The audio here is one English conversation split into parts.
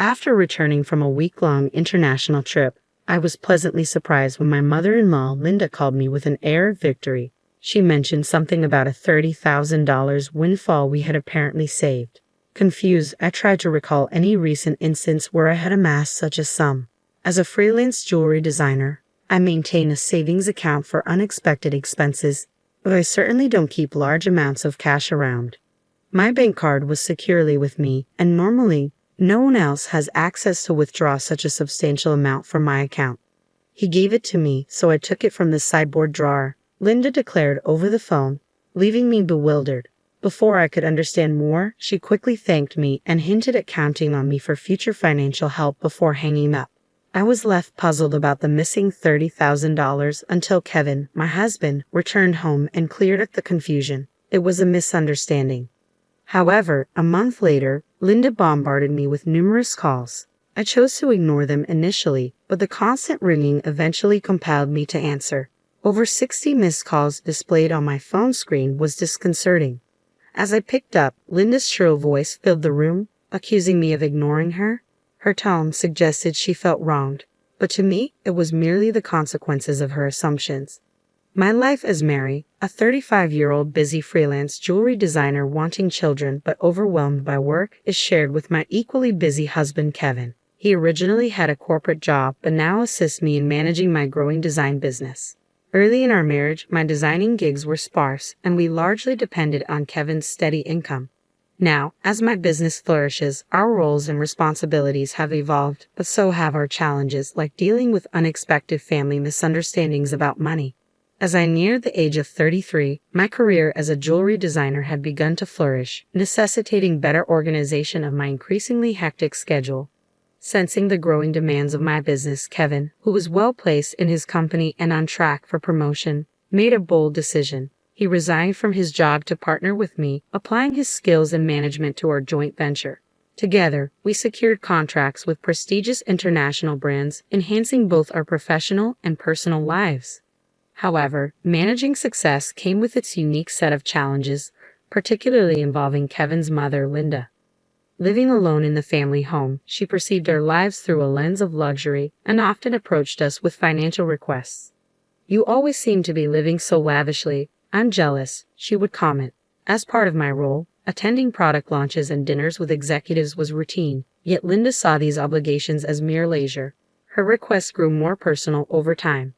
After returning from a week-long international trip, I was pleasantly surprised when my mother-in-law, Linda, called me with an air of victory. She mentioned something about a $30,000 windfall we had apparently saved. Confused, I tried to recall any recent instance where I had amassed such a sum. As a freelance jewelry designer, I maintain a savings account for unexpected expenses, but I certainly don't keep large amounts of cash around. My bank card was securely with me, and normally, no one else has access to withdraw such a substantial amount from my account. He gave it to me, so I took it from the sideboard drawer, Linda declared over the phone, leaving me bewildered. Before I could understand more, she quickly thanked me and hinted at counting on me for future financial help before hanging up. I was left puzzled about the missing $30,000 until Kevin, my husband, returned home and cleared up the confusion. It was a misunderstanding. However, a month later, Linda bombarded me with numerous calls. I chose to ignore them initially, but the constant ringing eventually compelled me to answer. Over 60 missed calls displayed on my phone screen was disconcerting. As I picked up, Linda's shrill voice filled the room, accusing me of ignoring her. Her tone suggested she felt wronged, but to me, it was merely the consequences of her assumptions. My life as Mary, a 35-year-old busy freelance jewelry designer wanting children but overwhelmed by work, is shared with my equally busy husband Kevin. He originally had a corporate job but now assists me in managing my growing design business. Early in our marriage, my designing gigs were sparse and we largely depended on Kevin's steady income. Now, as my business flourishes, our roles and responsibilities have evolved, but so have our challenges, like dealing with unexpected family misunderstandings about money. As I neared the age of 33, my career as a jewelry designer had begun to flourish, necessitating better organization of my increasingly hectic schedule. Sensing the growing demands of my business, Kevin, who was well placed in his company and on track for promotion, made a bold decision. He resigned from his job to partner with me, applying his skills in management to our joint venture. Together, we secured contracts with prestigious international brands, enhancing both our professional and personal lives. However, managing success came with its unique set of challenges, particularly involving Kevin's mother, Linda. Living alone in the family home, she perceived our lives through a lens of luxury and often approached us with financial requests. "You always seem to be living so lavishly. I'm jealous," she would comment. As part of my role, attending product launches and dinners with executives was routine, yet Linda saw these obligations as mere leisure. Her requests grew more personal over time.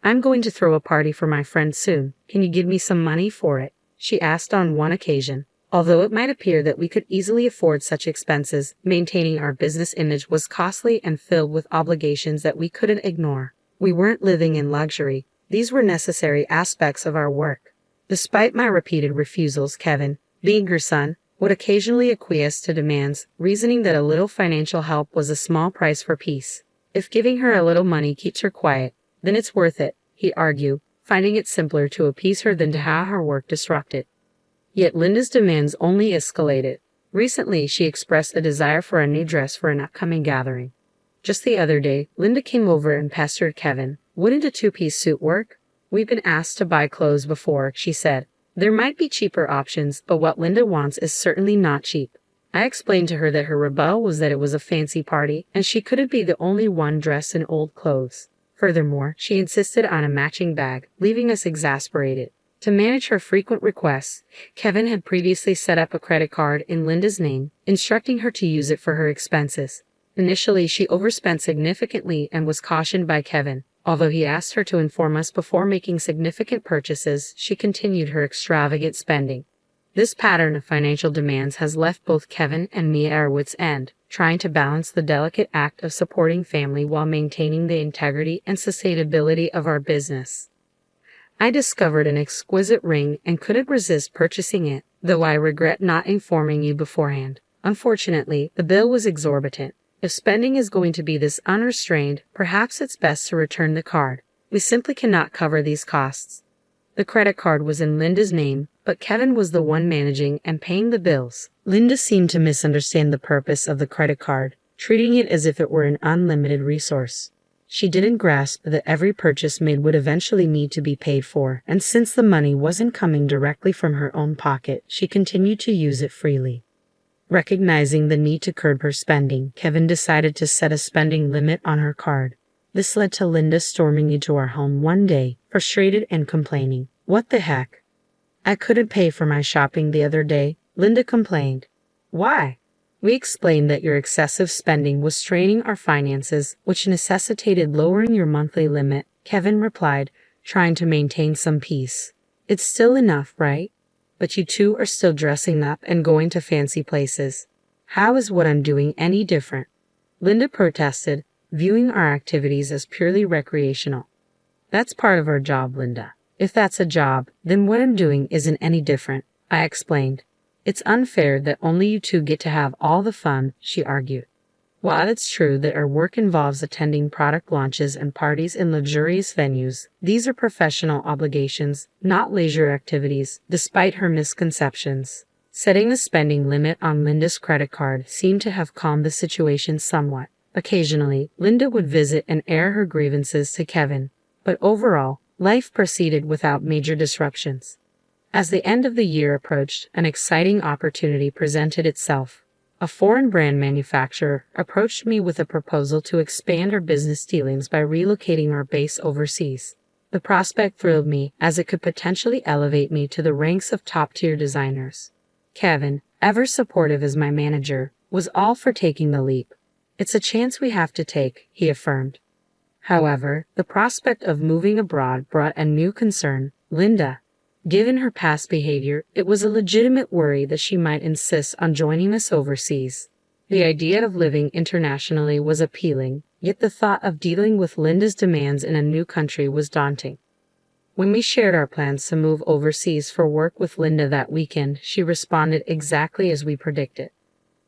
"I'm going to throw a party for my friend soon. Can you give me some money for it?" she asked on one occasion. Although it might appear that we could easily afford such expenses, maintaining our business image was costly and filled with obligations that we couldn't ignore. We weren't living in luxury. These were necessary aspects of our work. Despite my repeated refusals, Kevin, being her son, would occasionally acquiesce to demands, reasoning that a little financial help was a small price for peace. "If giving her a little money keeps her quiet, then it's worth it," he'd argue, finding it simpler to appease her than to have her work disrupted. Yet Linda's demands only escalated. Recently, she expressed a desire for a new dress for an upcoming gathering. Just the other day, Linda came over and pestered Kevin. "Wouldn't a two-piece suit work? We've been asked to buy clothes before," she said. There might be cheaper options, but what Linda wants is certainly not cheap. I explained to her that her rebuttal was that it was a fancy party, and she couldn't be the only one dressed in old clothes. Furthermore, she insisted on a matching bag, leaving us exasperated. To manage her frequent requests, Kevin had previously set up a credit card in Linda's name, instructing her to use it for her expenses. Initially, she overspent significantly and was cautioned by Kevin. Although he asked her to inform us before making significant purchases, she continued her extravagant spending. This pattern of financial demands has left both Kevin and me at our wits' end, trying to balance the delicate act of supporting family while maintaining the integrity and sustainability of our business. I discovered an exquisite ring and couldn't resist purchasing it, though I regret not informing you beforehand. Unfortunately, the bill was exorbitant. If spending is going to be this unrestrained, perhaps it's best to return the card. We simply cannot cover these costs. The credit card was in Linda's name, but Kevin was the one managing and paying the bills. Linda seemed to misunderstand the purpose of the credit card, treating it as if it were an unlimited resource. She didn't grasp that every purchase made would eventually need to be paid for, and since the money wasn't coming directly from her own pocket, she continued to use it freely. Recognizing the need to curb her spending, Kevin decided to set a spending limit on her card. This led to Linda storming into our home one day, frustrated and complaining. "What the heck? I couldn't pay for my shopping the other day," Linda complained. "Why?" We explained that your excessive spending was straining our finances, which necessitated lowering your monthly limit. Kevin replied, trying to maintain some peace. "It's still enough, right? But you two are still dressing up and going to fancy places. How is what I'm doing any different?" Linda protested, viewing our activities as purely recreational. "That's part of our job, Linda. If that's a job, then what I'm doing isn't any different," I explained. "It's unfair that only you two get to have all the fun," she argued. While it's true that our work involves attending product launches and parties in luxurious venues, these are professional obligations, not leisure activities, despite her misconceptions. Setting a spending limit on Linda's credit card seemed to have calmed the situation somewhat. Occasionally, Linda would visit and air her grievances to Kevin, but overall, life proceeded without major disruptions. As the end of the year approached, an exciting opportunity presented itself. A foreign brand manufacturer approached me with a proposal to expand our business dealings by relocating our base overseas. The prospect thrilled me, as it could potentially elevate me to the ranks of top-tier designers. Kevin, ever supportive as my manager, was all for taking the leap. "It's a chance we have to take," he affirmed. However, the prospect of moving abroad brought a new concern. Linda. Given her past behavior, it was a legitimate worry that she might insist on joining us overseas. The idea of living internationally was appealing, yet the thought of dealing with Linda's demands in a new country was daunting. When we shared our plans to move overseas for work with Linda that weekend, she responded exactly as we predicted.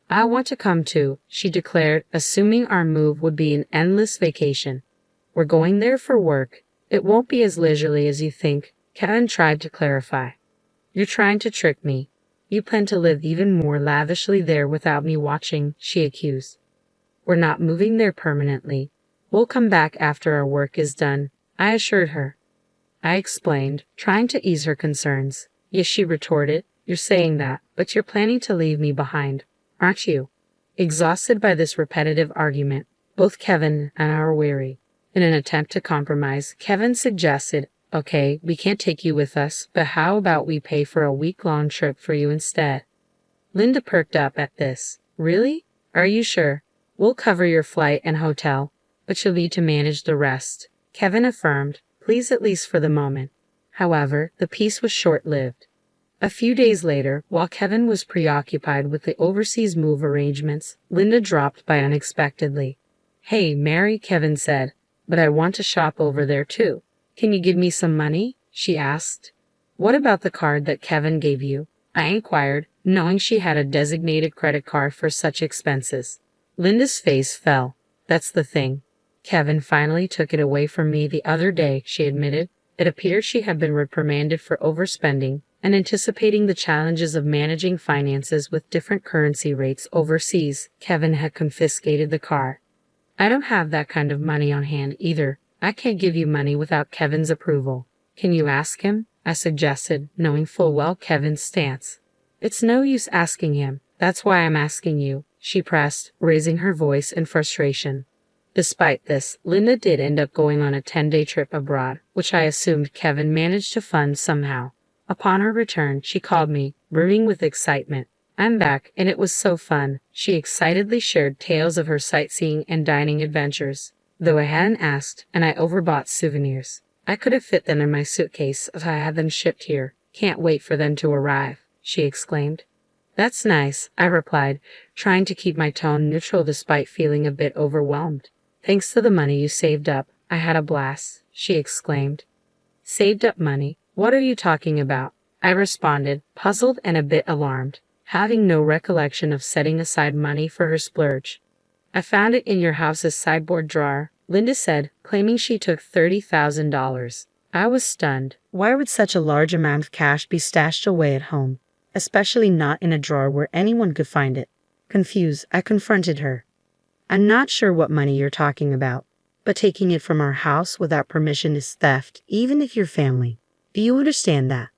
"I want to come too," she declared, assuming our move would be an endless vacation. "We're going there for work. It won't be as leisurely as you think," Kevin tried to clarify. "You're trying to trick me. You plan to live even more lavishly there without me watching," she accused. "We're not moving there permanently. We'll come back after our work is done," I assured her. I explained, trying to ease her concerns. "Yes," she retorted, "you're saying that, but you're planning to leave me behind, aren't you?" Exhausted by this repetitive argument, both Kevin and I were weary. In an attempt to compromise, Kevin suggested, "Okay, we can't take you with us, but how about we pay for a week-long trip for you instead?" Linda perked up at this. "Really? Are you sure? We'll cover your flight and hotel, but you'll need to manage the rest," Kevin affirmed, pleased at least for the moment. However, the peace was short-lived. A few days later, while Kevin was preoccupied with the overseas move arrangements, Linda dropped by unexpectedly. "Hey, Mary," Kevin said, "but I want to shop over there too. Can you give me some money?" she asked. "What about the card that Kevin gave you?" I inquired, knowing she had a designated credit card for such expenses. Linda's face fell. "That's the thing. Kevin finally took it away from me the other day," she admitted. It appeared she had been reprimanded for overspending, and anticipating the challenges of managing finances with different currency rates overseas, Kevin had confiscated the card. "I don't have that kind of money on hand either. I can't give you money without Kevin's approval." "Can you ask him?" I suggested, knowing full well Kevin's stance. "It's no use asking him. That's why I'm asking you," she pressed, raising her voice in frustration. Despite this, Linda did end up going on a 10-day trip abroad, which I assumed Kevin managed to fund somehow. Upon her return, she called me, brimming with excitement. "I'm back, and it was so fun." She excitedly shared tales of her sightseeing and dining adventures. "Though I hadn't asked, and I overbought souvenirs. I could have fit them in my suitcase if I had them shipped here. Can't wait for them to arrive," she exclaimed. "That's nice," I replied, trying to keep my tone neutral despite feeling a bit overwhelmed. "Thanks to the money you saved up, I had a blast," she exclaimed. "Saved up money? What are you talking about?" I responded, puzzled and a bit alarmed, having no recollection of setting aside money for her splurge. "I found it in your house's sideboard drawer," Linda said, claiming she took $30,000. I was stunned. Why would such a large amount of cash be stashed away at home, especially not in a drawer where anyone could find it? Confused, I confronted her. "I'm not sure what money you're talking about, but taking it from our house without permission is theft, even if you're family. Do you understand that?"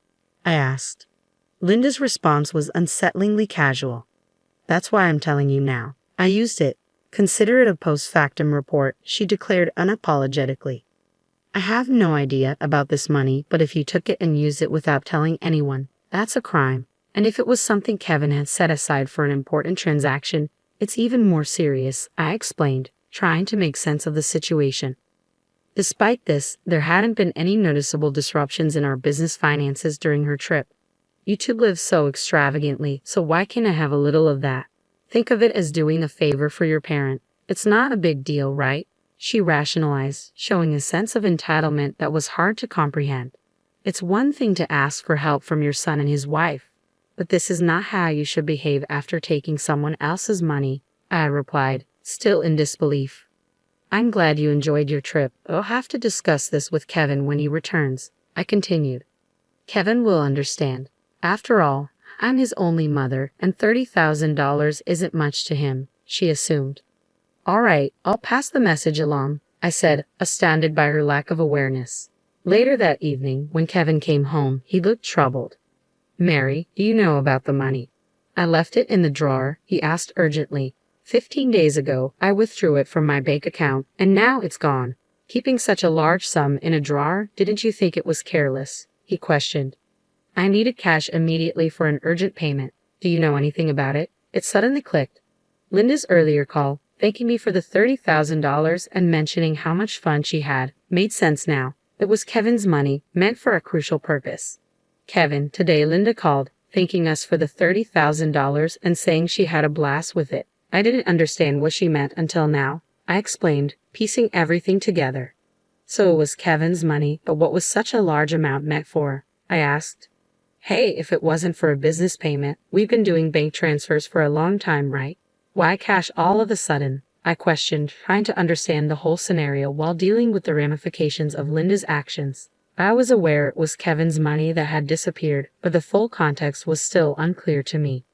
I asked. Linda's response was unsettlingly casual. That's why I'm telling you now. I used it. Consider it a post factum report, she declared unapologetically. I have no idea about this money, but if you took it and used it without telling anyone, that's a crime. And if it was something Kevin had set aside for an important transaction, it's even more serious, I explained, trying to make sense of the situation. Despite this, there hadn't been any noticeable disruptions in our business finances during her trip. You two live so extravagantly, so why can't I have a little of that? Think of it as doing a favor for your parent. It's not a big deal, right? She rationalized, showing a sense of entitlement that was hard to comprehend. It's one thing to ask for help from your son and his wife, but this is not how you should behave after taking someone else's money, I replied, still in disbelief. I'm glad you enjoyed your trip. I'll have to discuss this with Kevin when he returns, I continued. Kevin will understand. After all, I'm his only mother, and $30,000 isn't much to him, she assumed. All right, I'll pass the message along, I said, astounded by her lack of awareness. Later that evening, when Kevin came home, he looked troubled. Mary, do you know about the money? I left it in the drawer, he asked urgently. 15 days ago, I withdrew it from my bank account, and now it's gone. Keeping such a large sum in a drawer, didn't you think it was careless? He questioned. I needed cash immediately for an urgent payment. Do you know anything about it? It suddenly clicked. Linda's earlier call, thanking me for the $30,000 and mentioning how much fun she had, made sense now. It was Kevin's money, meant for a crucial purpose. Kevin, today Linda called, thanking us for the $30,000 and saying she had a blast with it. I didn't understand what she meant until now, I explained, piecing everything together. So it was Kevin's money, but what was such a large amount meant for? I asked. Hey, if it wasn't for a business payment, we've been doing bank transfers for a long time, right? Why cash all of a sudden? I questioned, trying to understand the whole scenario while dealing with the ramifications of Linda's actions. I was aware it was Kevin's money that had disappeared, but the full context was still unclear to me.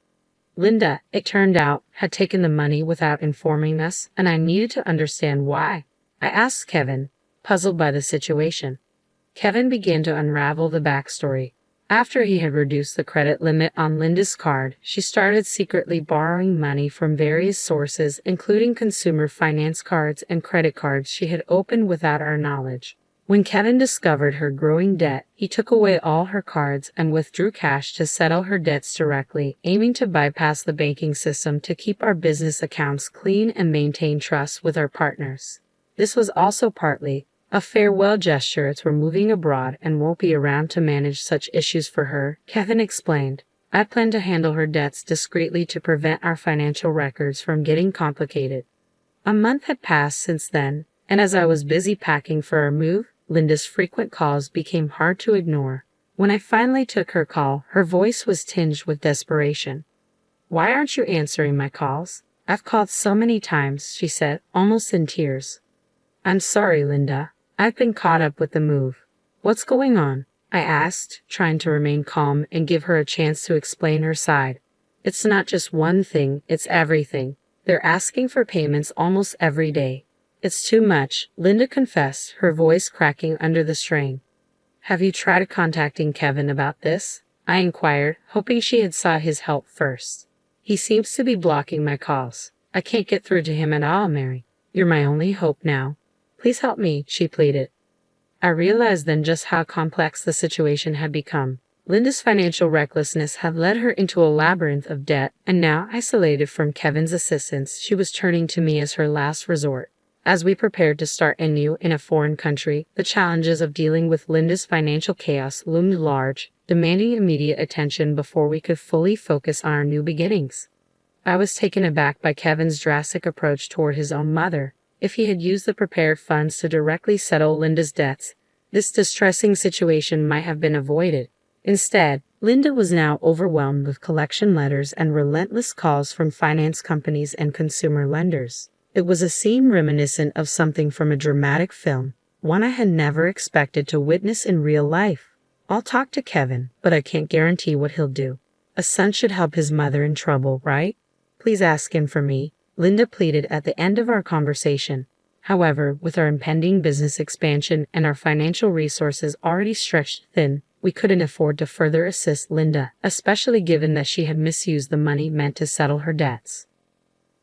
Linda, it turned out, had taken the money without informing us, and I needed to understand why. I asked Kevin, puzzled by the situation. Kevin began to unravel the backstory. After he had reduced the credit limit on Linda's card, she started secretly borrowing money from various sources, including consumer finance cards and credit cards she had opened without our knowledge. When Kevin discovered her growing debt, he took away all her cards and withdrew cash to settle her debts directly, aiming to bypass the banking system to keep our business accounts clean and maintain trust with our partners. This was also partly a farewell gesture as we're moving abroad and won't be around to manage such issues for her, Kevin explained. I plan to handle her debts discreetly to prevent our financial records from getting complicated. A month had passed since then, and as I was busy packing for our move, Linda's frequent calls became hard to ignore. When I finally took her call, her voice was tinged with desperation. Why aren't you answering my calls? I've called so many times, she said, almost in tears. I'm sorry, Linda. I've been caught up with the move. What's going on? I asked, trying to remain calm and give her a chance to explain her side. It's not just one thing, it's everything. They're asking for payments almost every day. It's too much, Linda confessed, her voice cracking under the strain. Have you tried contacting Kevin about this? I inquired, hoping she had sought his help first. He seems to be blocking my calls. I can't get through to him at all, Mary. You're my only hope now. Please help me, she pleaded. I realized then just how complex the situation had become. Linda's financial recklessness had led her into a labyrinth of debt, and now, isolated from Kevin's assistance, she was turning to me as her last resort. As we prepared to start anew in a foreign country, the challenges of dealing with Linda's financial chaos loomed large, demanding immediate attention before we could fully focus on our new beginnings. I was taken aback by Kevin's drastic approach toward his own mother. If he had used the prepared funds to directly settle Linda's debts, this distressing situation might have been avoided. Instead, Linda was now overwhelmed with collection letters and relentless calls from finance companies and consumer lenders. It was a scene reminiscent of something from a dramatic film, one I had never expected to witness in real life. I'll talk to Kevin, but I can't guarantee what he'll do. A son should help his mother in trouble, right? Please ask him for me, Linda pleaded at the end of our conversation. However, with our impending business expansion and our financial resources already stretched thin, we we couldn't afford to further assist Linda, especially given that she had misused the money meant to settle her debts.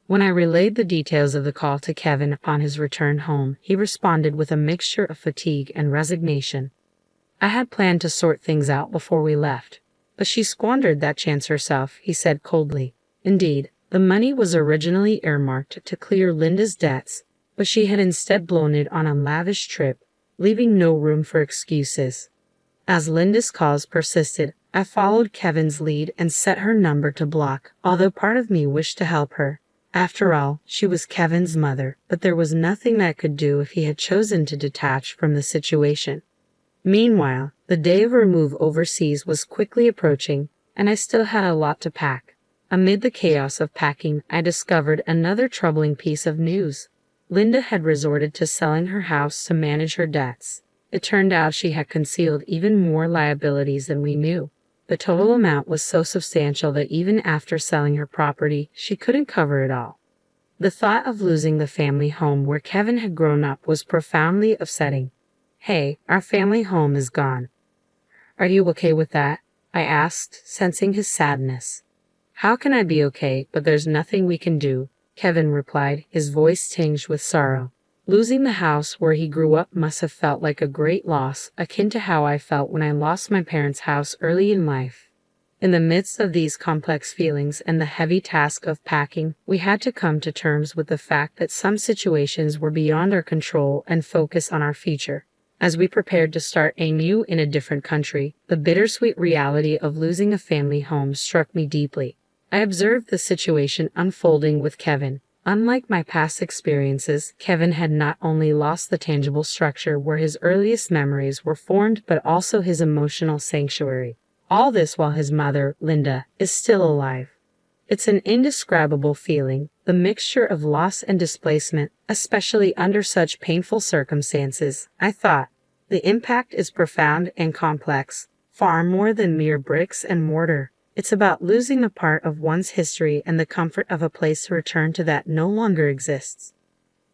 When I relayed the details of the call to Kevin upon his return home, he responded with a mixture of fatigue and resignation. I had planned to sort things out before we left, but she squandered that chance herself, he said coldly. Indeed, the money was originally earmarked to clear Linda's debts, but she had instead blown it on a lavish trip, leaving no room for excuses. As Linda's calls persisted, I followed Kevin's lead and set her number to block, although part of me wished to help her. After all, she was Kevin's mother, but there was nothing I could do if he had chosen to detach from the situation. Meanwhile, the day of our move overseas was quickly approaching, and I still had a lot to pack. Amid the chaos of packing, I discovered another troubling piece of news. Linda had resorted to selling her house to manage her debts. It turned out she had concealed even more liabilities than we knew. The total amount was so substantial that even after selling her property, she couldn't cover it all. The thought of losing the family home where Kevin had grown up was profoundly upsetting. "Hey, our family home is gone. Are you okay with that?" I asked, sensing his sadness. "How can I be okay, but there's nothing we can do," Kevin replied, his voice tinged with sorrow. Losing the house where he grew up must have felt like a great loss, akin to how I felt when I lost my parents' house early in life. In the midst of these complex feelings and the heavy task of packing, we had to come to terms with the fact that some situations were beyond our control and focus on our future. As we prepared to start anew in a different country, the bittersweet reality of losing a family home struck me deeply. I observed the situation unfolding with Kevin. Unlike my past experiences, Kevin had not only lost the tangible structure where his earliest memories were formed, but also his emotional sanctuary. All this while his mother, Linda, is still alive. It's an indescribable feeling, the mixture of loss and displacement, especially under such painful circumstances. I thought, the impact is profound and complex, far more than mere bricks and mortar. It's about losing a part of one's history and the comfort of a place to return to that no longer exists.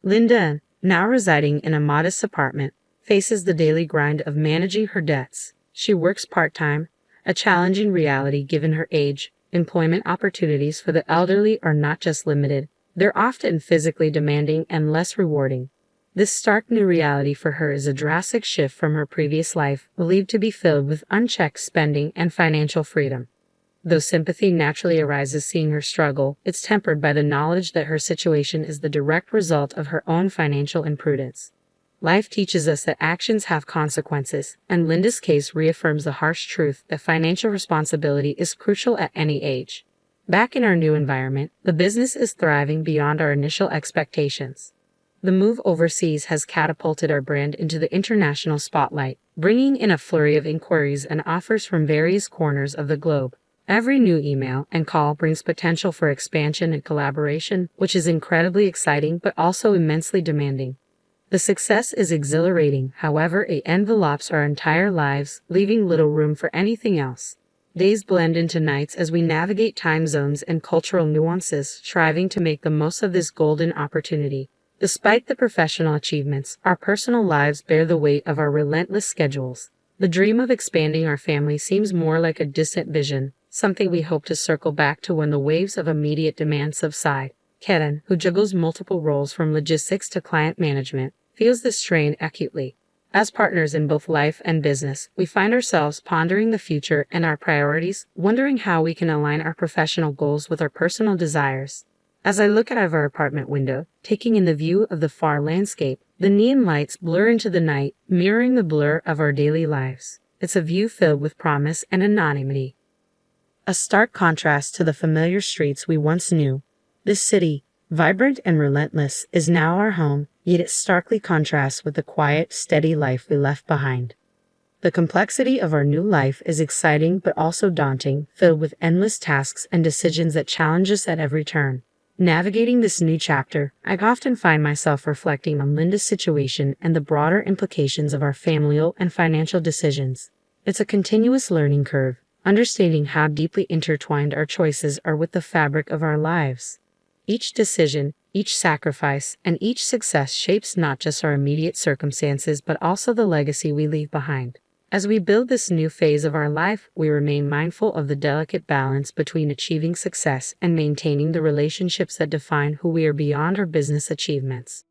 Linda, now residing in a modest apartment, faces the daily grind of managing her debts. She works part-time, a challenging reality given her age. Employment opportunities for the elderly are not just limited, they're often physically demanding and less rewarding. This stark new reality for her is a drastic shift from her previous life, believed to be filled with unchecked spending and financial freedom. Though sympathy naturally arises seeing her struggle, it's tempered by the knowledge that her situation is the direct result of her own financial imprudence. Life teaches us that actions have consequences, and Linda's case reaffirms the harsh truth that financial responsibility is crucial at any age. Back in our new environment, the business is thriving beyond our initial expectations. The move overseas has catapulted our brand into the international spotlight, bringing in a flurry of inquiries and offers from various corners of the globe. Every new email and call brings potential for expansion and collaboration, which is incredibly exciting but also immensely demanding. The success is exhilarating, however, it envelopes our entire lives, leaving little room for anything else. Days blend into nights as we navigate time zones and cultural nuances, striving to make the most of this golden opportunity. Despite the professional achievements, our personal lives bear the weight of our relentless schedules. The dream of expanding our family seems more like a distant vision, something we hope to circle back to when the waves of immediate demand subside. Kevin, who juggles multiple roles from logistics to client management, feels this strain acutely. As partners in both life and business, we find ourselves pondering the future and our priorities, wondering how we can align our professional goals with our personal desires. As I look out of our apartment window, taking in the view of the far landscape, the neon lights blur into the night, mirroring the blur of our daily lives. It's a view filled with promise and anonymity. A stark contrast to the familiar streets we once knew. This city, vibrant and relentless, is now our home, yet it starkly contrasts with the quiet, steady life we left behind. The complexity of our new life is exciting but also daunting, filled with endless tasks and decisions that challenge us at every turn. Navigating this new chapter, I often find myself reflecting on Linda's situation and the broader implications of our familial and financial decisions. It's a continuous learning curve, understanding how deeply intertwined our choices are with the fabric of our lives. Each decision, each sacrifice, and each success shapes not just our immediate circumstances but also the legacy we leave behind. As we build this new phase of our life, we remain mindful of the delicate balance between achieving success and maintaining the relationships that define who we are beyond our business achievements.